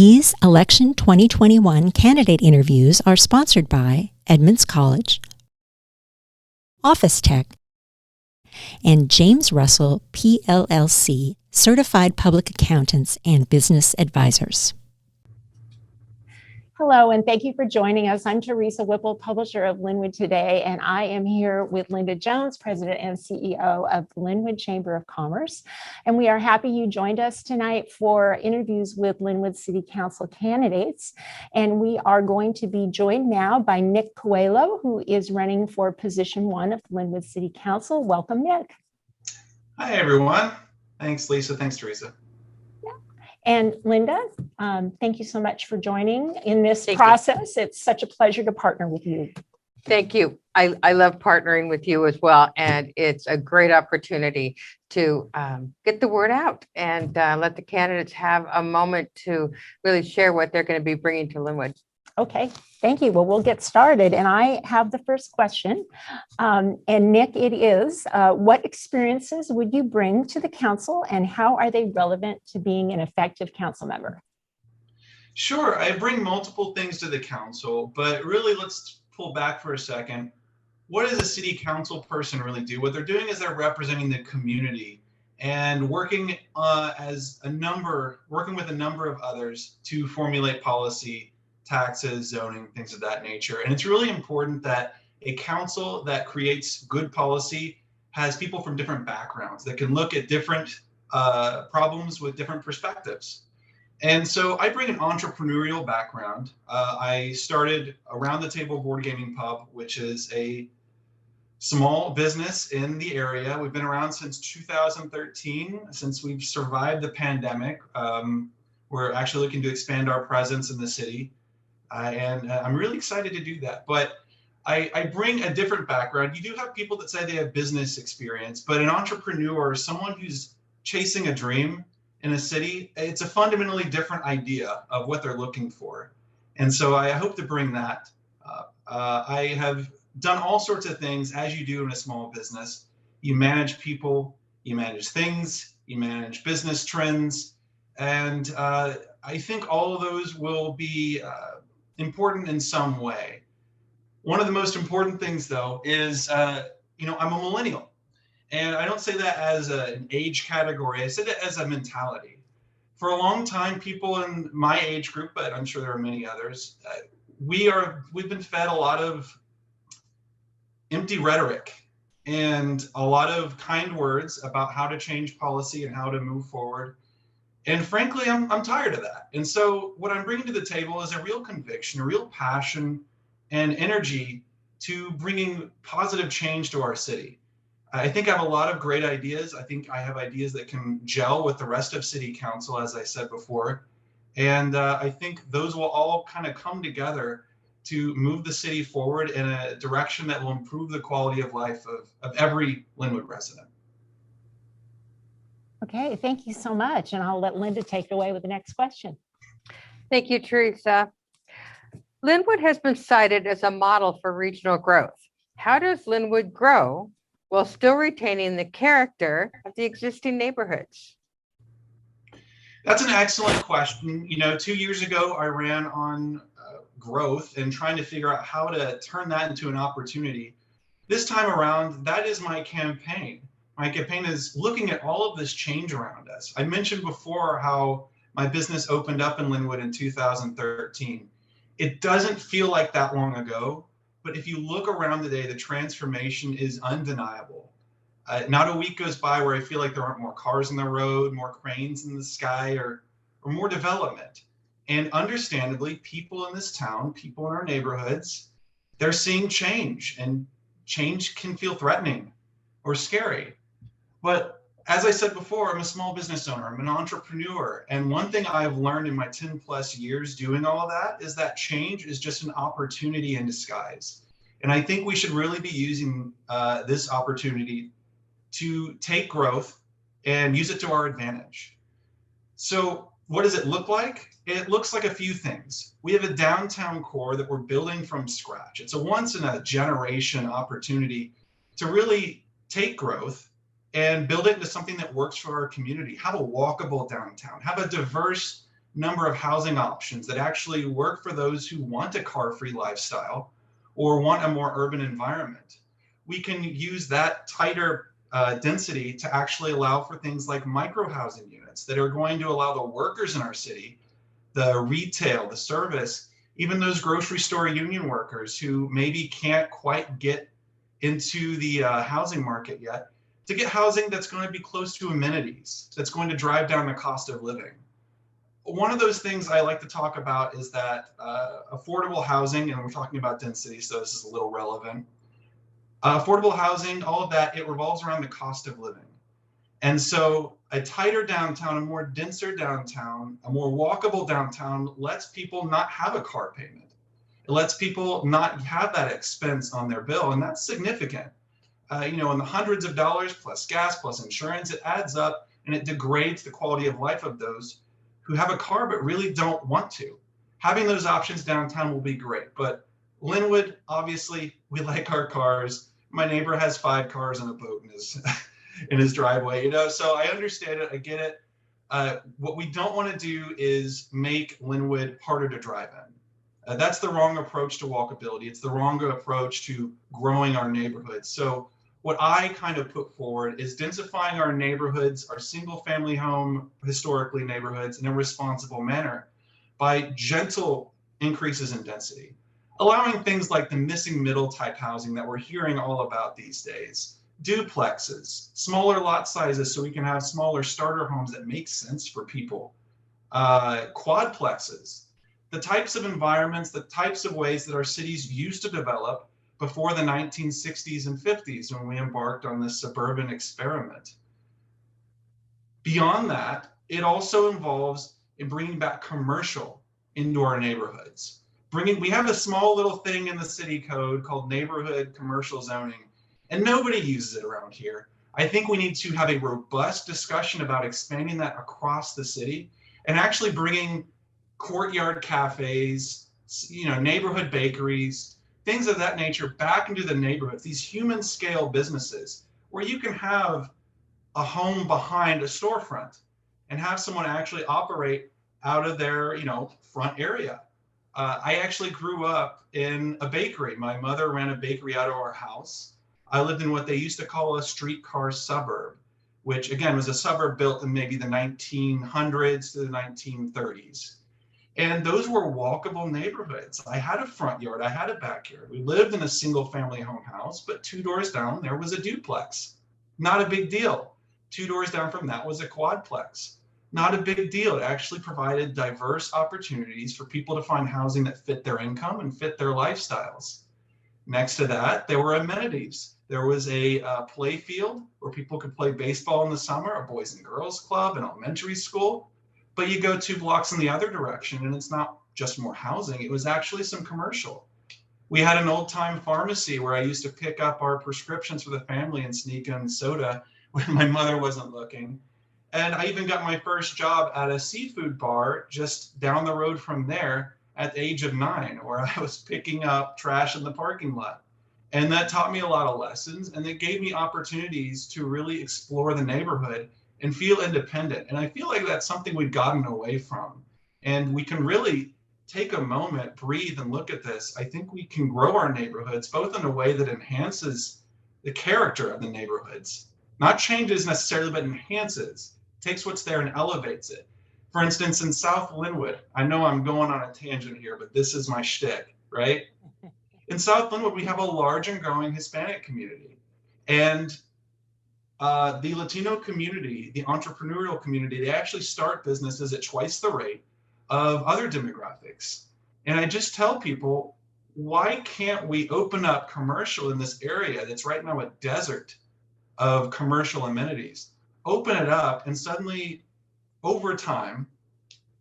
These Election 2021 candidate interviews are sponsored by Edmonds College, Office Tech, and James Russell PLLC, Certified Public Accountants and Business Advisors. Hello, and thank you for joining us. I'm Teresa Whipple, publisher of Lynnwood Today, and I am here with Linda Jones, President and CEO of the Lynnwood Chamber of Commerce. And we are happy you joined us tonight for interviews with Lynnwood City Council candidates. And we are going to be joined now by Nick Coelho, who is running for position 1 of the Lynnwood City Council. Welcome, Nick. Hi, everyone. Thanks, Lisa. Thanks, Teresa. And Linda, thank you so much for joining in this process. It's such a pleasure to partner with you. Thank you. I love partnering with you as well. And it's a great opportunity to get the word out and let the candidates have a moment to really share what they're going to be bringing to Lynnwood. Okay, thank you. Well, we'll get started. And I have the first question. And Nick, it is, what experiences would you bring to the council and how are they relevant to being an effective council member? Sure, I bring multiple things to the council, but really let's pull back for a second. What does a city council person really do? What they're doing is they're representing the community and working with a number of others to formulate policy, taxes, zoning, things of that nature. And it's really important that a council that creates good policy has people from different backgrounds that can look at different problems with different perspectives. And so I bring an entrepreneurial background. I started Around the Table Board Gaming Pub, which is a small business in the area. We've been around since 2013, since we've survived the pandemic. We're actually looking to expand our presence in the city. And I'm really excited to do that. But I bring a different background. You do have people that say they have business experience, but an entrepreneur, someone who's chasing a dream in a city, it's a fundamentally different idea of what they're looking for. And so I hope to bring that up. I have done all sorts of things as you do in a small business. You manage people, you manage things, you manage business trends. And I think all of those will be important in some way. One of the most important things, though, is, I'm a millennial. And I don't say that as an age category. I say that as a mentality. For a long time, people in my age group, but I'm sure there are many others, we've been fed a lot of empty rhetoric and a lot of kind words about how to change policy and how to move forward. And frankly, I'm tired of that. And so what I'm bringing to the table is a real conviction, a real passion and energy to bringing positive change to our city. I think I have a lot of great ideas. I think I have ideas that can gel with the rest of City Council, as I said before. And I think those will all kind of come together to move the city forward in a direction that will improve the quality of life of every Lynnwood resident. Okay, thank you so much. And I'll let Linda take it away with the next question. Thank you, Teresa. Lynnwood has been cited as a model for regional growth. How does Lynnwood grow while still retaining the character of the existing neighborhoods? That's an excellent question. 2 years ago, I ran on growth and trying to figure out how to turn that into an opportunity. This time around, that is my campaign. My campaign is looking at all of this change around us. I mentioned before how my business opened up in Lynnwood in 2013. It doesn't feel like that long ago, but if you look around today, the transformation is undeniable. Not a week goes by where I feel like there aren't more cars on the road, more cranes in the sky, or more development. And understandably, people in this town, people in our neighborhoods, they're seeing change, and change can feel threatening or scary. But as I said before, I'm a small business owner, I'm an entrepreneur. And one thing I've learned in my 10 plus years doing all of that is that change is just an opportunity in disguise. And I think we should really be using this opportunity to take growth and use it to our advantage. So what does it look like? It looks like a few things. We have a downtown core that we're building from scratch. It's a once in a generation opportunity to really take growth and build it into something that works for our community. Have a walkable downtown, have a diverse number of housing options that actually work for those who want a car-free lifestyle or want a more urban environment. We can use that tighter density to actually allow for things like micro-housing units that are going to allow the workers in our city, the retail, the service, even those grocery store union workers who maybe can't quite get into the housing market yet, to get housing that's going to be close to amenities, that's going to drive down the cost of living. One of those things I like to talk about is that affordable housing, and we're talking about density, so this is a little relevant. Affordable housing, all of that, it revolves around the cost of living. And so a tighter downtown, a more denser downtown, a more walkable downtown lets people not have a car payment. It lets people not have that expense on their bill, and that's significant. In the hundreds of dollars plus gas plus insurance, it adds up and it degrades the quality of life of those who have a car but really don't want to. Having those options downtown will be great, but Lynnwood, obviously, we like our cars. My neighbor has 5 cars and a boat in his driveway, so I understand it, I get it. What we don't want to do is make Lynnwood harder to drive in. That's the wrong approach to walkability. It's the wrong approach to growing our neighborhoods. So what I kind of put forward is densifying our neighborhoods, our single family home, historically neighborhoods, in a responsible manner by gentle increases in density, allowing things like the missing middle type housing that we're hearing all about these days, duplexes, smaller lot sizes so we can have smaller starter homes that make sense for people, quadplexes, the types of environments, the types of ways that our cities used to develop before the 1960s and 50s when we embarked on this suburban experiment. Beyond that, it also involves in bringing back commercial into our neighborhoods. We have a small little thing in the city code called neighborhood commercial zoning, and nobody uses it around here. I think we need to have a robust discussion about expanding that across the city and actually bringing courtyard cafes, neighborhood bakeries, things of that nature back into the neighborhoods, these human scale businesses where you can have a home behind a storefront and have someone actually operate out of their front area. I actually grew up in a bakery. My mother ran a bakery out of our house. I lived in what they used to call a streetcar suburb, which again was a suburb built in maybe the 1900s to the 1930s. And those were walkable neighborhoods. I had a front yard, I had a backyard. We lived in a single family home house, but 2 doors down, there was a duplex. Not a big deal. 2 doors down from that was a quadplex. Not a big deal. It actually provided diverse opportunities for people to find housing that fit their income and fit their lifestyles. Next to that, there were amenities. There was a play field where people could play baseball in the summer, a boys and girls club, an elementary school. But you go 2 blocks in the other direction and it's not just more housing, it was actually some commercial. We had an old time pharmacy where I used to pick up our prescriptions for the family and sneak in soda when my mother wasn't looking. And I even got my first job at a seafood bar just down the road from there at the age of 9, where I was picking up trash in the parking lot. And that taught me a lot of lessons, and it gave me opportunities to really explore the neighborhood and feel independent. And I feel like that's something we've gotten away from. And we can really take a moment, breathe, and look at this. I think we can grow our neighborhoods both in a way that enhances the character of the neighborhoods, not changes necessarily, but enhances, takes what's there and elevates it. For instance, in South Lynnwood, I know I'm going on a tangent here, but this is my shtick, right? In South Lynnwood, we have a large and growing Hispanic community. And the Latino community, the entrepreneurial community, they actually start businesses at twice the rate of other demographics. And I just tell people, why can't we open up commercial in this area that's right now a desert of commercial amenities? Open it up and suddenly, over time,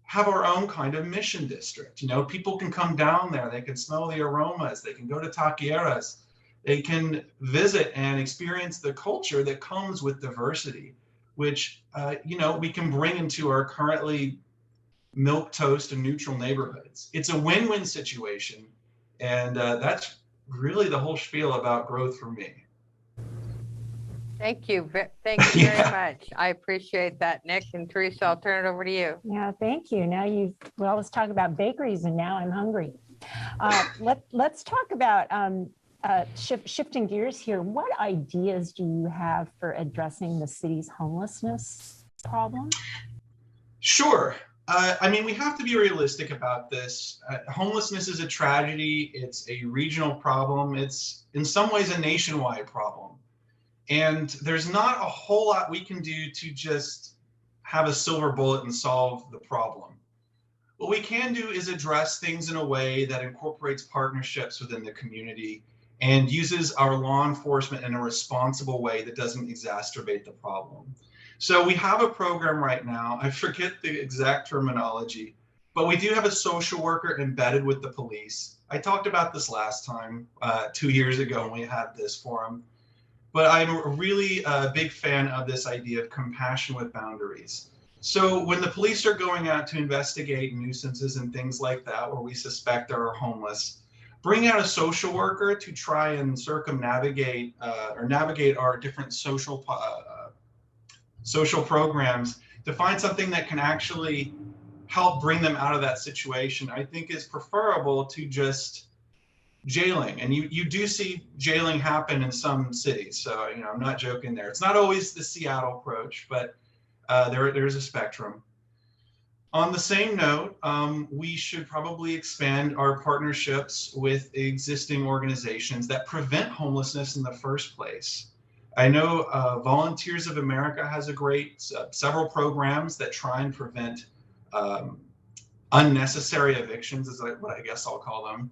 have our own kind of mission district. People can come down there, they can smell the aromas, they can go to taqueras, they can visit and experience the culture that comes with diversity, which, we can bring into our currently milquetoast and neutral neighborhoods. It's a win-win situation. And that's really the whole spiel about growth for me. Thank you. Thank you very Yeah. much. I appreciate that, Nick. And Teresa, I'll turn it over to you. Yeah, thank you. Now we always talk about bakeries and now I'm hungry. Let's talk about shifting gears here. What ideas do you have for addressing the city's homelessness problem? Sure. I mean, we have to be realistic about this. Homelessness is a tragedy. It's a regional problem. It's in some ways a nationwide problem. And there's not a whole lot we can do to just have a silver bullet and solve the problem. What we can do is address things in a way that incorporates partnerships within the community and uses our law enforcement in a responsible way that doesn't exacerbate the problem. So we have a program right now, I forget the exact terminology, but we do have a social worker embedded with the police. I talked about this last time, 2 years ago when we had this forum, but I'm really a big fan of this idea of compassion with boundaries. So when the police are going out to investigate nuisances and things like that, where we suspect there are homeless, bring out a social worker to try and circumnavigate or navigate our different social programs to find something that can actually help bring them out of that situation, I think is preferable to just jailing. And you do see jailing happen in some cities. So, you know, I'm not joking there. It's not always the Seattle approach, but there's a spectrum. On the same note, we should probably expand our partnerships with existing organizations that prevent homelessness in the first place. I know Volunteers of America has a great several programs that try and prevent unnecessary evictions, is what I guess I'll call them.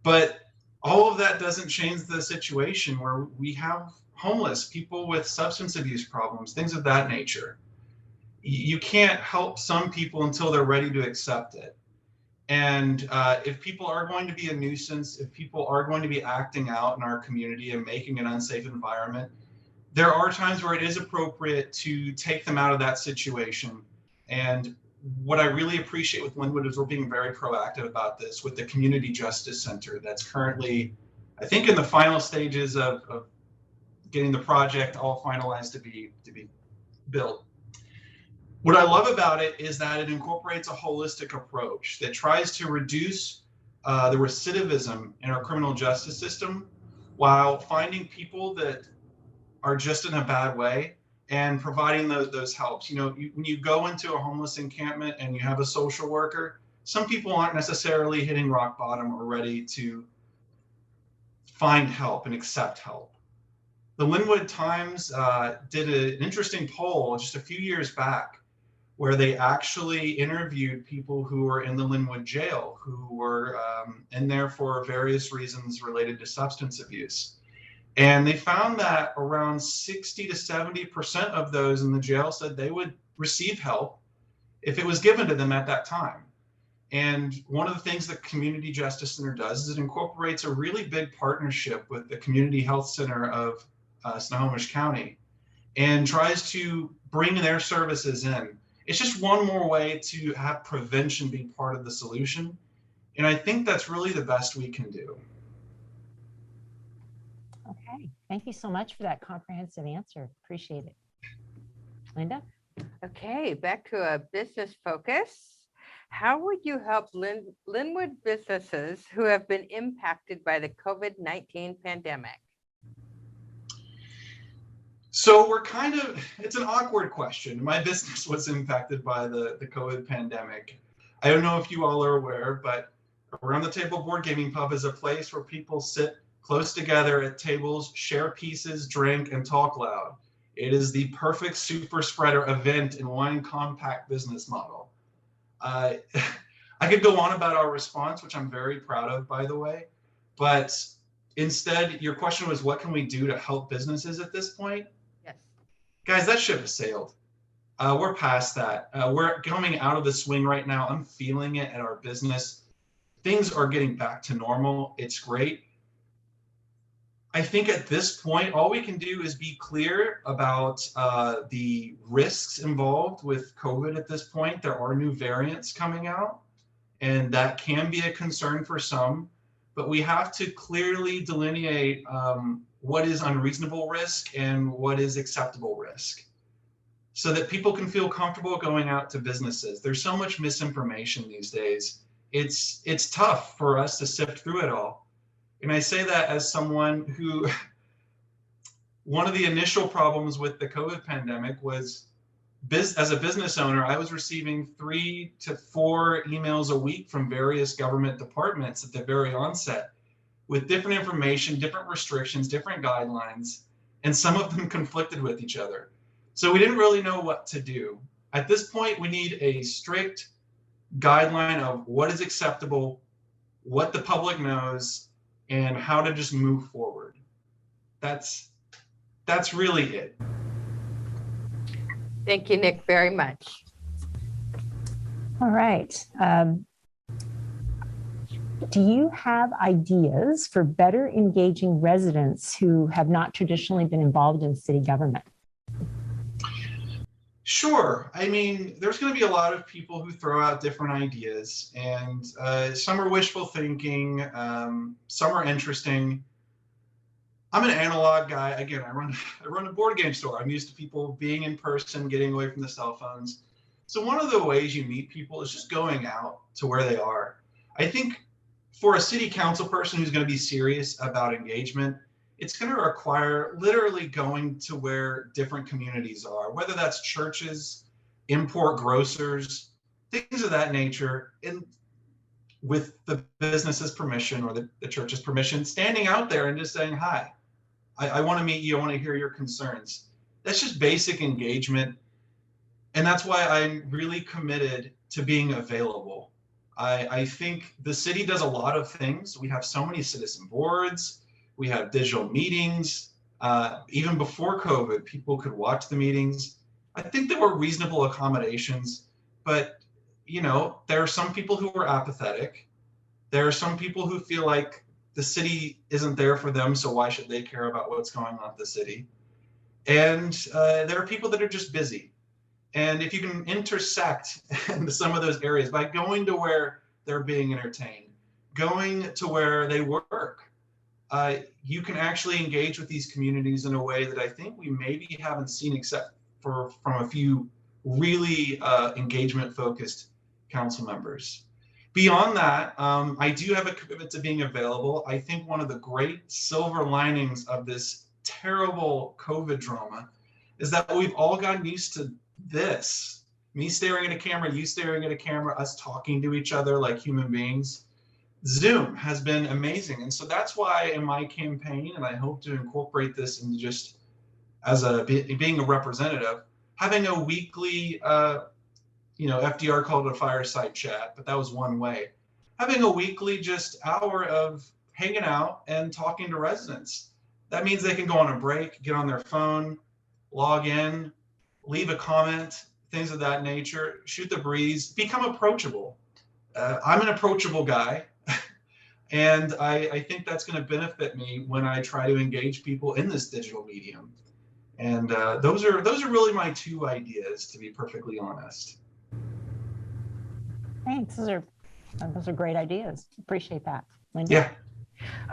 But all of that doesn't change the situation where we have homeless people with substance abuse problems, things of that nature. You can't help some people until they're ready to accept it. And if people are going to be a nuisance, if people are going to be acting out in our community and making an unsafe environment, there are times where it is appropriate to take them out of that situation. And what I really appreciate with Lynnwood is we're being very proactive about this with the Community Justice Center that's currently, I think, in the final stages of getting the project all finalized to be built. What I love about it is that it incorporates a holistic approach that tries to reduce the recidivism in our criminal justice system while finding people that are just in a bad way and providing those helps. You know, when you go into a homeless encampment and you have a social worker, some people aren't necessarily hitting rock bottom or ready to find help and accept help. The Lynnwood Times did an interesting poll just a few years back where they actually interviewed people who were in the Lynnwood jail, who were in there for various reasons related to substance abuse. And they found that around 60 to 70% of those in the jail said they would receive help if it was given to them at that time. And one of the things the Community Justice Center does is it incorporates a really big partnership with the Community Health Center of Snohomish County and tries to bring their services in. It's just one more way to have prevention be part of the solution. And I think that's really the best we can do. Okay, thank you so much for that comprehensive answer. Appreciate it. Linda? Okay, back to a business focus. How would you help Lynnwood businesses who have been impacted by the COVID-19 pandemic? So it's an awkward question. My business was impacted by the COVID pandemic. I don't know if you all are aware, but Around the Table Board Gaming Pub is a place where people sit close together at tables, share pieces, drink, and talk loud. It is the perfect super spreader event in one compact business model. I could go on about our response, which I'm very proud of, by the way, but instead, your question was, what can we do to help businesses at this point? Yes. Guys, that ship has sailed. We're past that. We're coming out of the swing right now. I'm feeling it at our business. Things are getting back to normal. It's great. I think at this point, all we can do is be clear about the risks involved with COVID at this point. There are new variants coming out, and that can be a concern for some, but we have to clearly delineate what is unreasonable risk and what is acceptable risk, so that people can feel comfortable going out to businesses. There's so much misinformation these days. It's tough for us to sift through it all. And I say that as someone who, one of the initial problems with the COVID pandemic was, as a business owner, I was receiving 3 to 4 emails a week from various government departments at the very onset with different information, different restrictions, different guidelines, and some of them conflicted with each other. So we didn't really know what to do. At this point, we need a strict guideline of what is acceptable, what the public knows, and how to just move forward. That's really it. Thank you, Nick, very much. All right. Do you have ideas for better engaging residents who have not traditionally been involved in city government? Sure. I mean, there's going to be a lot of people who throw out different ideas, and some are wishful thinking, some are interesting. I'm an analog guy. Again, I run a board game store. I'm used to people being in person, getting away from the cell phones. So one of the ways you meet people is just going out to where they are. I think for a city council person who's going to be serious about engagement, it's going to require literally going to where different communities are, whether that's churches, import grocers, things of that nature, and with the business's permission or the church's permission, standing out there and just saying, hi, I want to meet you. I want to hear your concerns. That's just basic engagement. And that's why I'm really committed to being available. I think the city does a lot of things. We have so many citizen boards. We have digital meetings. Even before COVID, people could watch the meetings. I think there were reasonable accommodations, but there are some people who are apathetic. There are some people who feel like the city isn't there for them, so why should they care about what's going on in the city? And there are people that are just busy. And if you can intersect into some of those areas by going to where they're being entertained, going to where they work, you can actually engage with these communities in a way that I think we maybe haven't seen except from a few really engagement-focused council members. Beyond that, I do have a commitment to being available. I think one of the great silver linings of this terrible COVID drama is that we've all gotten used to this. Me staring at a camera, you staring at a camera, us talking to each other like human beings. Zoom has been amazing. And so that's why in my campaign, and I hope to incorporate this into just as being a representative, having a weekly, FDR called it a fireside chat, but that was one way. Having a weekly just hour of hanging out and talking to residents. That means they can go on a break, get on their phone, log in, leave a comment, things of that nature, shoot the breeze, become approachable. I'm an approachable guy. And I think that's going to benefit me when I try to engage people in this digital medium. And those are really my 2 ideas, to be perfectly honest. Thanks. Those are great ideas. Appreciate that, Linda. Yeah.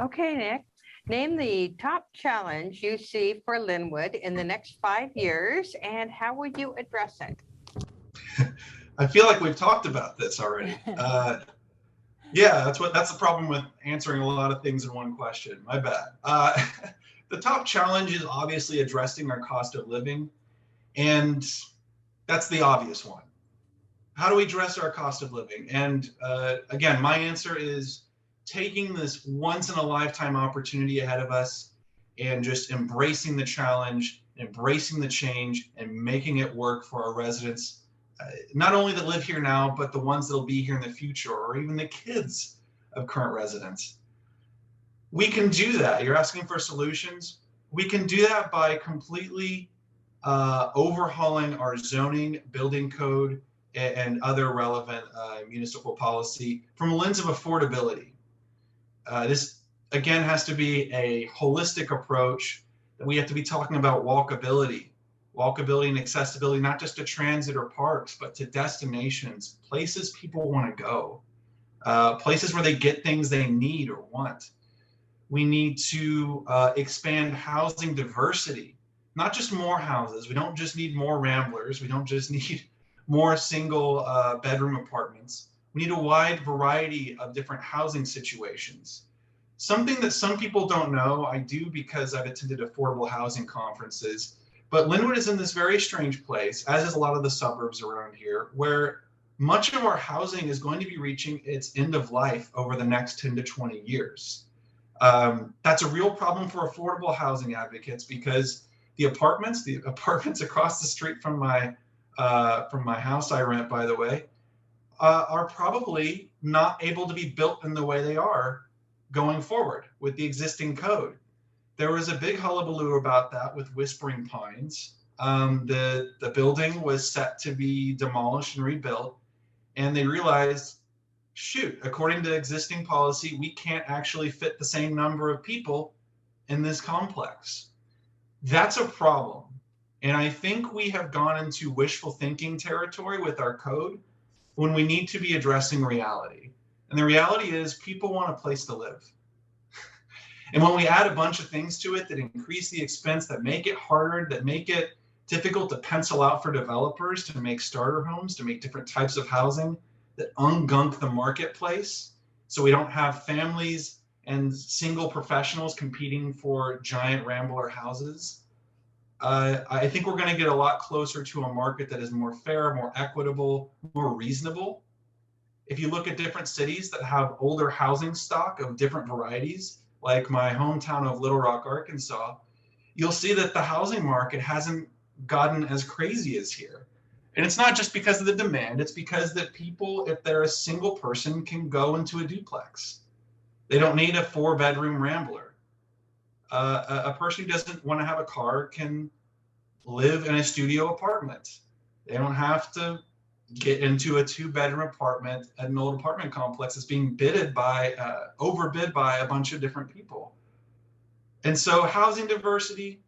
Okay, Nick, name the top challenge you see for Lynnwood in the next 5 years, and how would you address it? I feel like we've talked about this already. Yeah, that's the problem with answering a lot of things in one question. My bad. The top challenge is obviously addressing our cost of living, and that's the obvious one. How do we address our cost of living? And again, my answer is taking this once in a lifetime opportunity ahead of us and just embracing the challenge, embracing the change, and making it work for our residents. Not only that live here now, but the ones that'll be here in the future, or even the kids of current residents. We can do that. You're asking for solutions. We can do that by completely overhauling our zoning, building code, and other relevant municipal policy from a lens of affordability. This, again, has to be a holistic approach. That we have to be talking about walkability and accessibility, not just to transit or parks, but to destinations, places people want to go, places where they get things they need or want. We need to expand housing diversity, not just more houses. We don't just need more ramblers. We don't just need more single bedroom apartments. We need a wide variety of different housing situations. Something that some people don't know, I do because I've attended affordable housing conferences, but Lynnwood is in this very strange place, as is a lot of the suburbs around here, where much of our housing is going to be reaching its end of life over the next 10 to 20 years. That's a real problem for affordable housing advocates because the apartments across the street from my house I rent, by the way, are probably not able to be built in the way they are going forward with the existing code. There was a big hullabaloo about that with Whispering Pines. The building was set to be demolished and rebuilt, and they realized, shoot, according to existing policy, we can't actually fit the same number of people in this complex. That's a problem. And I think we have gone into wishful thinking territory with our code when we need to be addressing reality. And the reality is people want a place to live. And when we add a bunch of things to it that increase the expense, that make it harder, that make it difficult to pencil out for developers to make starter homes, to make different types of housing, that ungunk the marketplace so we don't have families and single professionals competing for giant rambler houses. I think we're going to get a lot closer to a market that is more fair, more equitable, more reasonable. If you look at different cities that have older housing stock of different varieties, like my hometown of Little Rock, Arkansas, you'll see that the housing market hasn't gotten as crazy as here. And it's not just because of the demand, it's because that people, if they're a single person, can go into a duplex. They don't need a 4-bedroom rambler. A person who doesn't want to have a car can live in a studio apartment. They don't have to get into a 2-bedroom apartment at an old apartment complex that's being overbid by a bunch of different people. And so housing diversity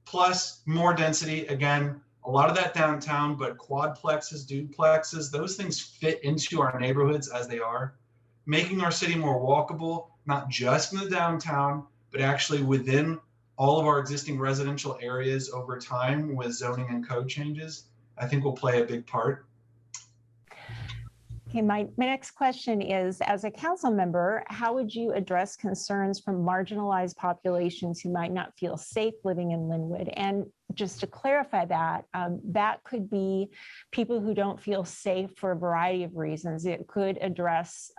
plus more density, again, a lot of that downtown, but quadplexes, duplexes, those things fit into our neighborhoods as they are, making our city more walkable, not just in the downtown, but actually within all of our existing residential areas over time with zoning and code changes, I think will play a big part. Okay, my next question is, as a council member, how would you address concerns from marginalized populations who might not feel safe living in Lynnwood? And just to clarify that, that could be people who don't feel safe for a variety of reasons. It could address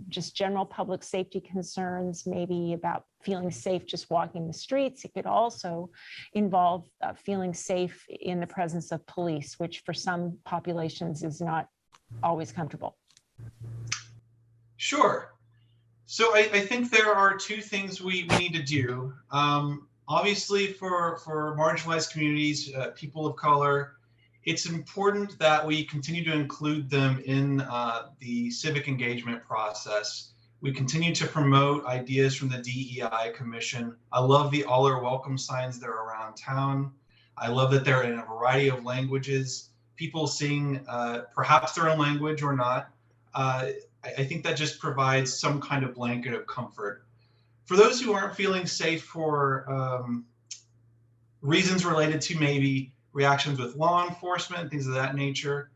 just general public safety concerns, maybe about feeling safe just walking the streets. It could also involve feeling safe in the presence of police, which for some populations is not always comfortable. Sure. So I think there are two things we need to do. Obviously, for marginalized communities, people of color, it's important that we continue to include them in the civic engagement process. We continue to promote ideas from the DEI Commission. I love the all are welcome signs that are around town. I love that they're in a variety of languages. People sing perhaps their own language or not. I think that just provides some kind of blanket of comfort. For those who aren't feeling safe for reasons related to maybe reactions with law enforcement, things of that nature,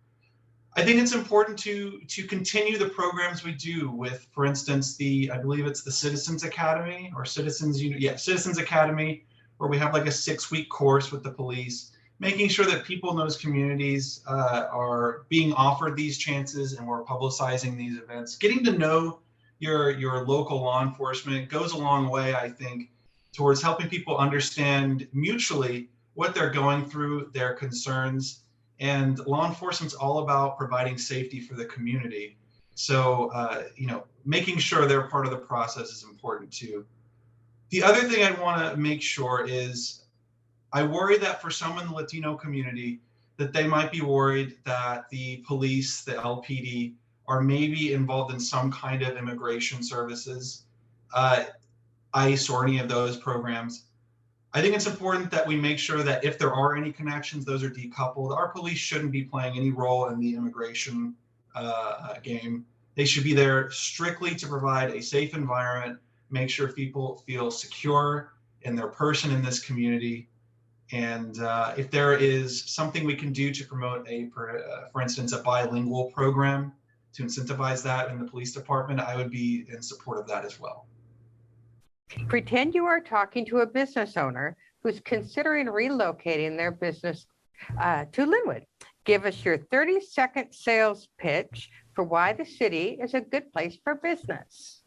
I think it's important to continue the programs we do with, for instance, I believe it's the Citizens Academy or Citizens Academy, where we have like a 6-week course with the police, making sure that people in those communities are being offered these chances and we're publicizing these events. Getting to know your local law enforcement goes a long way, I think, towards helping people understand mutually what they're going through, their concerns. And law enforcement's all about providing safety for the community. So, making sure they're part of the process is important too. The other thing I want to make sure is, I worry that for some in the Latino community, that they might be worried that the police, the LPD, are maybe involved in some kind of immigration services, ICE or any of those programs. I think it's important that we make sure that if there are any connections, those are decoupled. Our police shouldn't be playing any role in the immigration game. They should be there strictly to provide a safe environment, make sure people feel secure in their person in this community. And if there is something we can do to promote for instance, a bilingual program to incentivize that in the police department, I would be in support of that as well. Pretend you are talking to a business owner who's considering relocating their business to Lynnwood. Give us your 30-second sales pitch for why the city is a good place for business.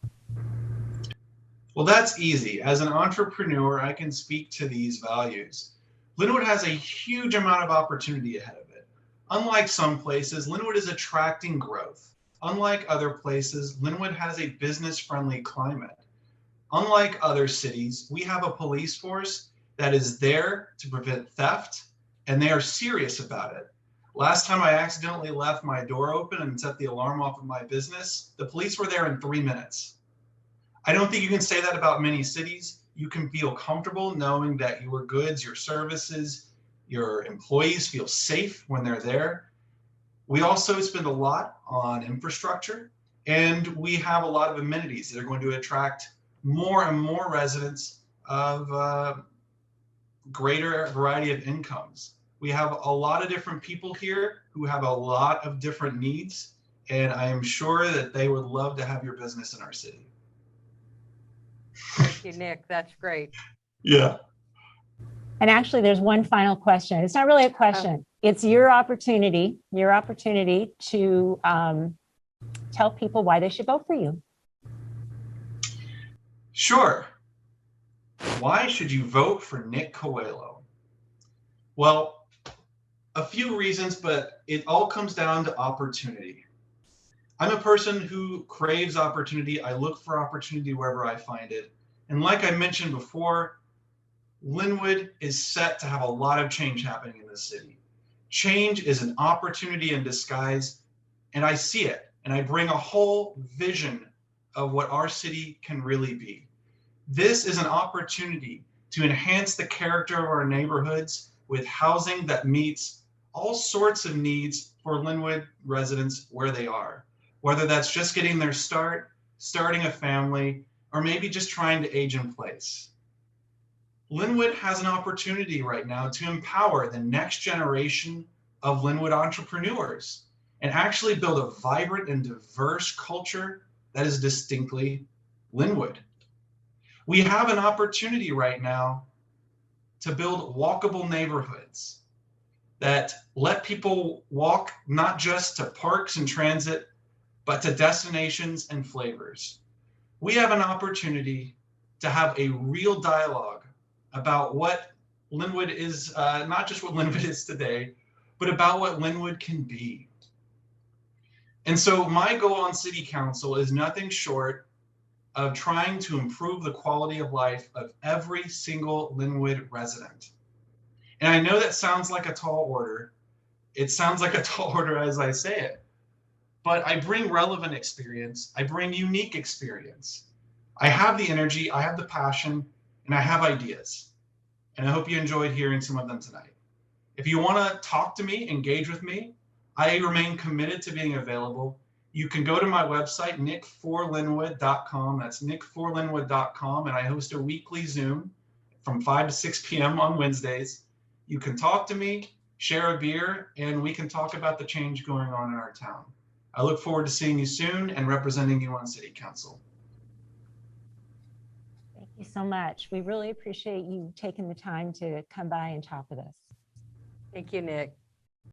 Well, that's easy. As an entrepreneur, I can speak to these values. Lynnwood has a huge amount of opportunity ahead of it. Unlike some places, Lynnwood is attracting growth. Unlike other places, Lynnwood has a business-friendly climate. Unlike other cities, we have a police force that is there to prevent theft, and they are serious about it. Last time I accidentally left my door open and set the alarm off of my business, the police were there in 3 minutes. I don't think you can say that about many cities. You can feel comfortable knowing that your goods, your services, your employees feel safe when they're there. We also spend a lot on infrastructure, and we have a lot of amenities that are going to attract more and more residents of greater variety of incomes. We have a lot of different people here who have a lot of different needs, and I am sure that they would love to have your business in our city. Thank you, Nick. That's great. Yeah. And actually, there's one final question. It's not really a question. It's your opportunity to tell people why they should vote for you. Sure. Why should you vote for Nick Coelho? Well, a few reasons, but it all comes down to opportunity. I'm a person who craves opportunity. I look for opportunity wherever I find it. And like I mentioned before, Lynnwood is set to have a lot of change happening in this city. Change is an opportunity in disguise, and I see it. And I bring a whole vision of what our city can really be. This is an opportunity to enhance the character of our neighborhoods with housing that meets all sorts of needs for Lynnwood residents where they are, whether that's just getting their start, starting a family, or maybe just trying to age in place. Lynnwood has an opportunity right now to empower the next generation of Lynnwood entrepreneurs and actually build a vibrant and diverse culture that is distinctly Lynnwood. We have an opportunity right now to build walkable neighborhoods that let people walk not just to parks and transit, but to destinations and flavors. We have an opportunity to have a real dialogue about what Lynnwood is, not just what Lynnwood is today, but about what Lynnwood can be. And so my goal on City Council is nothing short of trying to improve the quality of life of every single Lynnwood resident. And I know that sounds like a tall order. It sounds like a tall order as I say it, but I bring relevant experience. I bring unique experience. I have the energy, I have the passion, and I have ideas. And I hope you enjoyed hearing some of them tonight. If you want to talk to me, engage with me, I remain committed to being available. You can go to my website, nick4lynnwood.com. That's nick4lynnwood.com, and I host a weekly Zoom from 5 to 6 p.m. on Wednesdays. You can talk to me, share a beer, and we can talk about the change going on in our town. I look forward to seeing you soon and representing you on City Council. Thank you so much. We really appreciate you taking the time to come by and talk with us. Thank you, Nick.